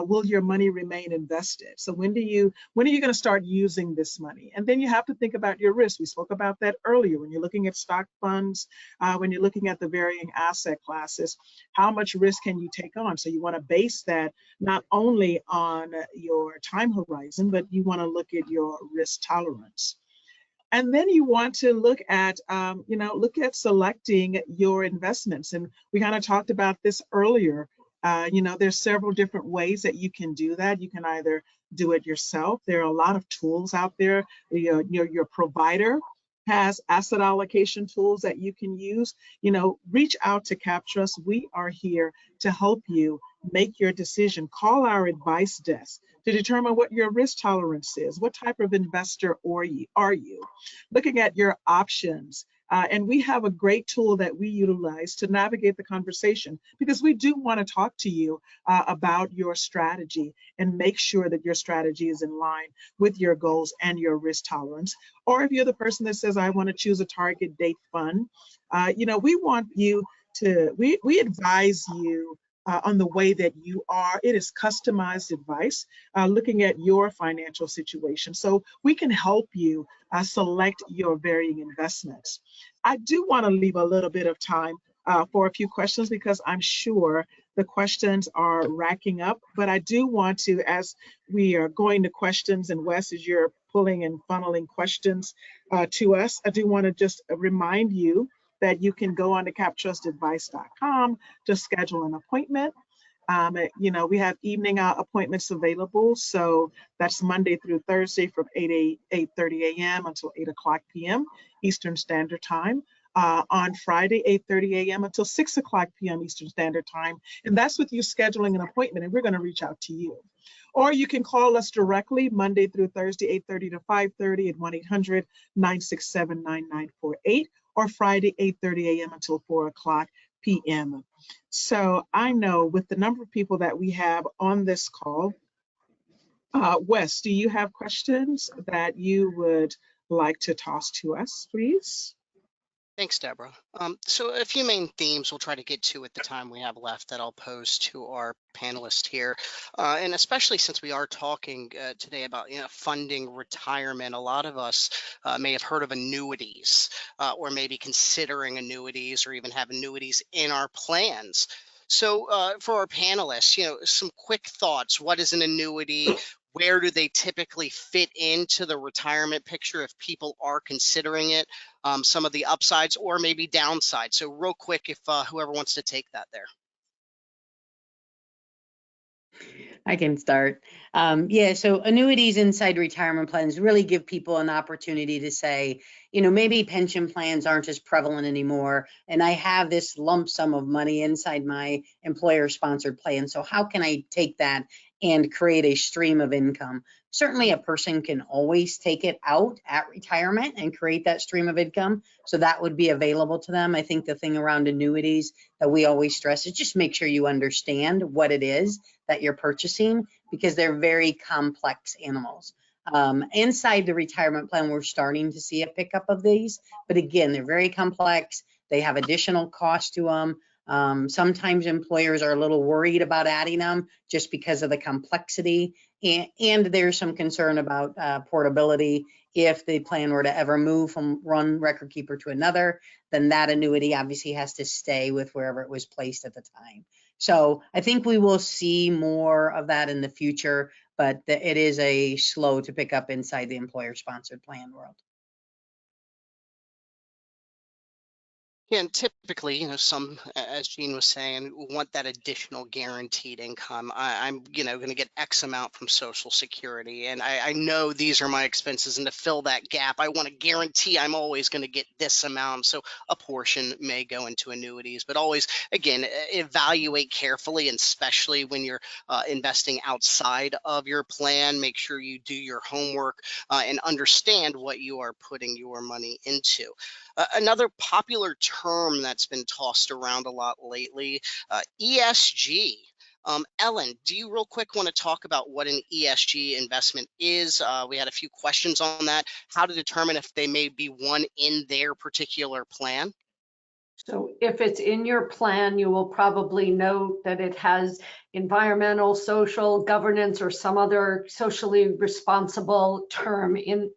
will your money remain invested? So when are you going to start using this money? And then you have to think about your risk. We spoke about that earlier. When you're looking at stock funds, when you're looking at the varying asset classes, how much risk can you take on? So you want to base that not only on your time horizon, but you want to look at your risk tolerance. And then you want to look at, look at selecting your investments. And we kind of talked about this earlier. You know, there's several different ways that you can do that. You can either do it yourself. There are a lot of tools out there. Your provider has asset allocation tools that you can use. You know, reach out to CapTrust. We are here to help you make your decision. Call our advice desk to determine what your risk tolerance is. What type of investor are you? Looking at your options, And we have a great tool that we utilize to navigate the conversation, because we do want to talk to you about your strategy and make sure that your strategy is in line with your goals and your risk tolerance. Or if you're the person that says, I want to choose a target date fund, we want you to, we advise you on the way that you are. It is customized advice looking at your financial situation. So we can help you select your varying investments. I do want to leave a little bit of time for a few questions, because I'm sure the questions are racking up. But I do want to, as we are going to questions, and Wes, as you're pulling and funneling questions to us, I do want to just remind you that you can go on to captrustadvice.com to schedule an appointment. We have evening appointments available. So that's Monday through Thursday from 8:30 a.m. until 8 o'clock p.m. Eastern Standard Time. On Friday, 8:30 a.m. until 6 o'clock p.m. Eastern Standard Time. And that's with you scheduling an appointment, and we're going to reach out to you. Or you can call us directly Monday through Thursday, 8:30 to 5:30 at 1-800-967-9948, or Friday, 8:30 a.m. until 4 o'clock p.m. So I know with the number of people that we have on this call, Wes, do you have questions that you would like to toss to us, please? Thanks, Deborah. So a few main themes we'll try to get to with the time we have left that I'll pose to our panelists here. And especially since we are talking today about funding retirement, a lot of us may have heard of annuities or maybe considering annuities or even have annuities in our plans. So for our panelists, some quick thoughts. What is an annuity? Where do they typically fit into the retirement picture if people are considering it? Some of the upsides or maybe downsides. So real quick, if whoever wants to take that there. I can start. So annuities inside retirement plans really give people an opportunity to say, maybe pension plans aren't as prevalent anymore, and I have this lump sum of money inside my employer-sponsored plan. So how can I take that and create a stream of income? Certainly a person can always take it out at retirement and create that stream of income. So that would be available to them. I think the thing around annuities that we always stress is just make sure you understand what it is that you're purchasing, because they're very complex animals. Inside the retirement plan, we're starting to see a pickup of these, but again, they're very complex. They have additional cost to them. Sometimes employers are a little worried about adding them just because of the complexity, and there's some concern about portability. If the plan were to ever move from one record keeper to another, then that annuity obviously has to stay with wherever it was placed at the time. So I think we will see more of that in the future, but it is a slow to pick up inside the employer-sponsored plan world. Yeah, and typically, some, as Jean was saying, want that additional guaranteed income. I'm, going to get X amount from Social Security, and I know these are my expenses, and to fill that gap, I want to guarantee I'm always going to get this amount. So a portion may go into annuities, but always, again, evaluate carefully, and especially when you're investing outside of your plan. Make sure you do your homework and understand what you are putting your money into. Another popular term that's been tossed around a lot lately, ESG. Ellen, do you real quick want to talk about what an ESG investment is? We had a few questions on that. How to determine if they may be one in their particular plan? So if it's in your plan, you will probably note that it has environmental, social, governance, or some other socially responsible term in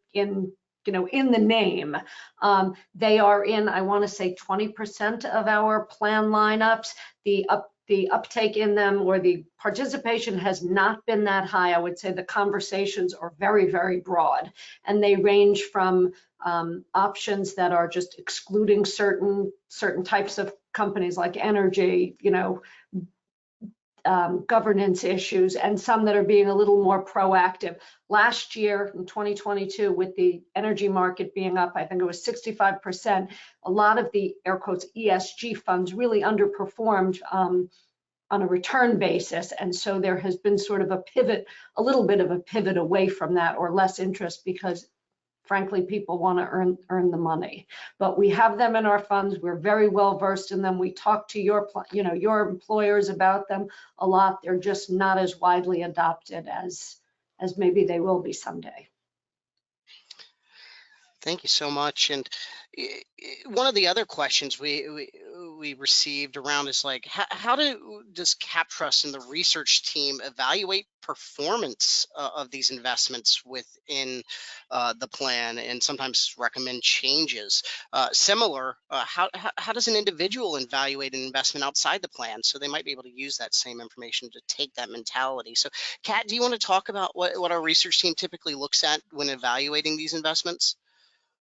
the name. They are in, I want to say 20% of our plan lineups. The uptake in them or the participation has not been that high. I would say the conversations are very, very broad, and they range from options that are just excluding certain types of companies like energy, governance issues, and some that are being a little more proactive. Last year in 2022, with the energy market being up, I think it was 65%, a lot of the air quotes ESG funds really underperformed on a return basis. And so there has been sort of a little bit of a pivot away from that, or less interest, because frankly, people want to earn the money. But we have them in our funds. We're very well versed in them. We talk to your employers about them a lot. They're just not as widely adopted as maybe they will be someday. Thank you so much. And one of the other questions we received around is like, how does CapTrust and the research team evaluate performance of these investments within the plan, and sometimes recommend changes? How does an individual evaluate an investment outside the plan? So they might be able to use that same information to take that mentality. So Kat, do you want to talk about what our research team typically looks at when evaluating these investments?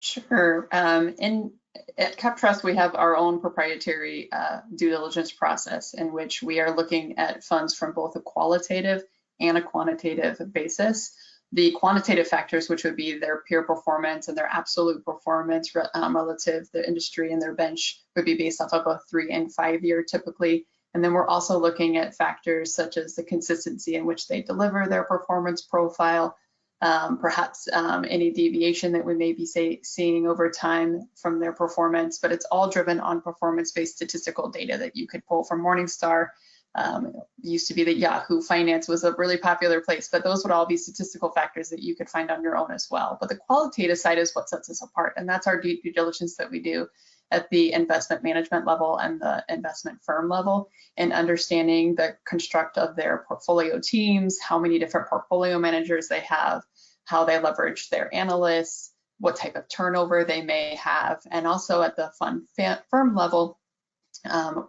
Sure. At CapTrust, we have our own proprietary due diligence process in which we are looking at funds from both a qualitative and a quantitative basis. The quantitative factors, which would be their peer performance and their absolute performance relative to the industry and their bench, would be based off of a 3 and 5 year typically. And then we're also looking at factors such as the consistency in which they deliver their performance profile, perhaps any deviation that we may be seeing over time from their performance, but it's all driven on performance-based statistical data that you could pull from Morningstar. It used to be that Yahoo Finance was a really popular place, but those would all be statistical factors that you could find on your own as well. But the qualitative side is what sets us apart, and that's our due diligence that we do at the investment management level and the investment firm level, and understanding the construct of their portfolio teams, how many different portfolio managers they have, how they leverage their analysts, what type of turnover they may have, and also at the fund firm level,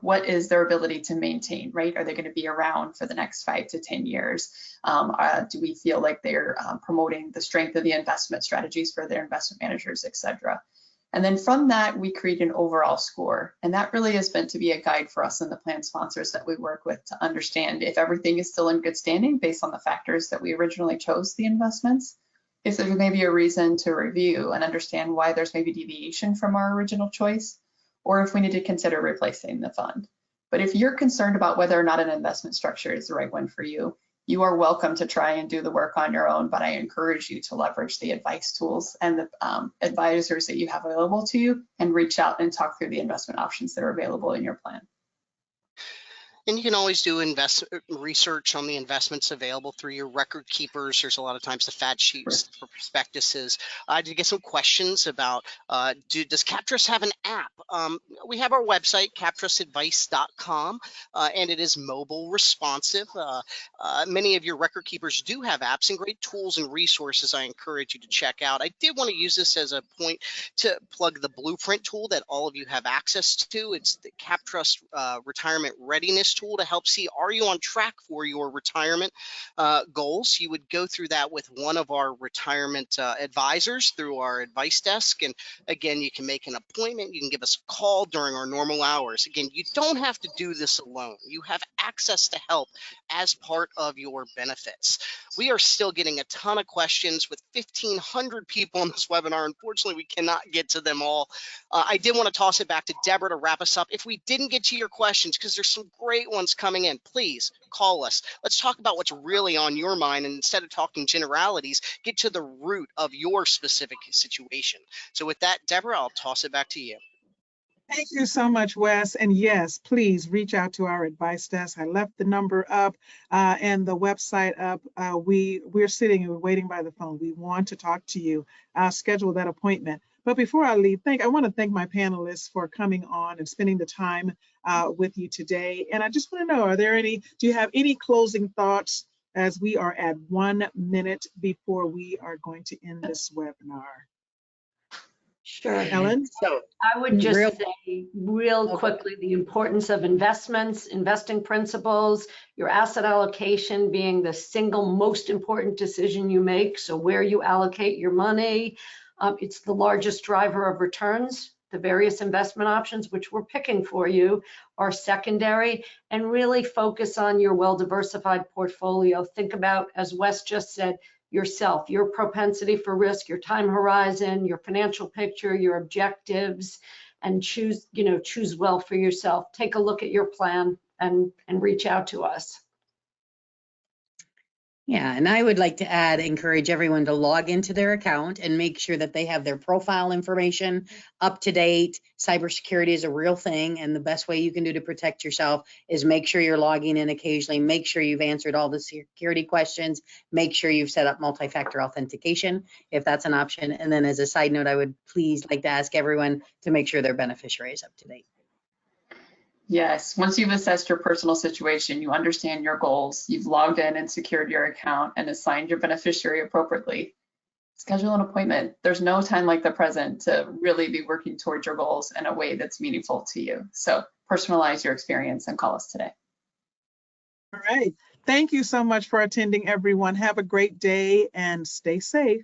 what is their ability to maintain, right? Are they going to be around for the next 5 to 10 years? Do we feel like they're promoting the strength of the investment strategies for their investment managers, et cetera? And then from that, we create an overall score. And that really is meant to be a guide for us and the plan sponsors that we work with to understand if everything is still in good standing based on the factors that we originally chose the investments, if there's maybe a reason to review and understand why there's maybe deviation from our original choice, or if we need to consider replacing the fund. But if you're concerned about whether or not an investment structure is the right one for you, you are welcome to try and do the work on your own, but I encourage you to leverage the advice tools and the advisors that you have available to you, and reach out and talk through the investment options that are available in your plan. And you can always do research on the investments available through your record keepers. There's a lot of times the fact sheets, the prospectuses. I did get some questions about, does CapTrust have an app? We have our website, captrustadvice.com, and it is mobile responsive. Many of your record keepers do have apps and great tools and resources I encourage you to check out. I did want to use this as a point to plug the Blueprint tool that all of you have access to. It's the CapTrust Retirement Readiness tool to help see, are you on track for your retirement goals? You would go through that with one of our retirement advisors through our advice desk. And again, you can make an appointment. You can give us a call during our normal hours. Again, you don't have to do this alone. You have access to help as part of your benefits. We are still getting a ton of questions with 1,500 people on this webinar. Unfortunately, we cannot get to them all. I did want to toss it back to Deborah to wrap us up. If we didn't get to your questions, because there's some great ones coming in, please call us. Let's talk about what's really on your mind, and instead of talking generalities, get to the root of your specific situation. So with that, Deborah, I'll toss it back to you. Thank you so much, Wes. And yes, please reach out to our advice desk. I left the number up and the website up. We're sitting and we're waiting by the phone. We want to talk to you. Schedule that appointment. But before I leave, I want to thank my panelists for coming on and spending the time with you today. And I just want to know, do you have any closing thoughts as we are at 1 minute before we are going to end this webinar? Sure. Ellen? So I would just say real quickly the importance of investments, investing principles, your asset allocation being the single most important decision you make. So where you allocate your money, it's the largest driver of returns. The various investment options, which we're picking for you, are secondary, and really focus on your well-diversified portfolio. Think about, as Wes just said, yourself, your propensity for risk, your time horizon, your financial picture, your objectives, and choose well for yourself. Take a look at your plan and reach out to us. Yeah, and I would like to encourage everyone to log into their account and make sure that they have their profile information up to date. Cybersecurity is a real thing, and the best way you can do to protect yourself is make sure you're logging in occasionally, make sure you've answered all the security questions, make sure you've set up multi-factor authentication, if that's an option. And then as a side note, I would please like to ask everyone to make sure their beneficiary is up to date. Yes, once you've assessed your personal situation, you understand your goals, you've logged in and secured your account and assigned your beneficiary appropriately, schedule an appointment. There's no time like the present to really be working towards your goals in a way that's meaningful to you. So personalize your experience and call us today. All right. Thank you so much for attending, everyone. Have a great day and stay safe.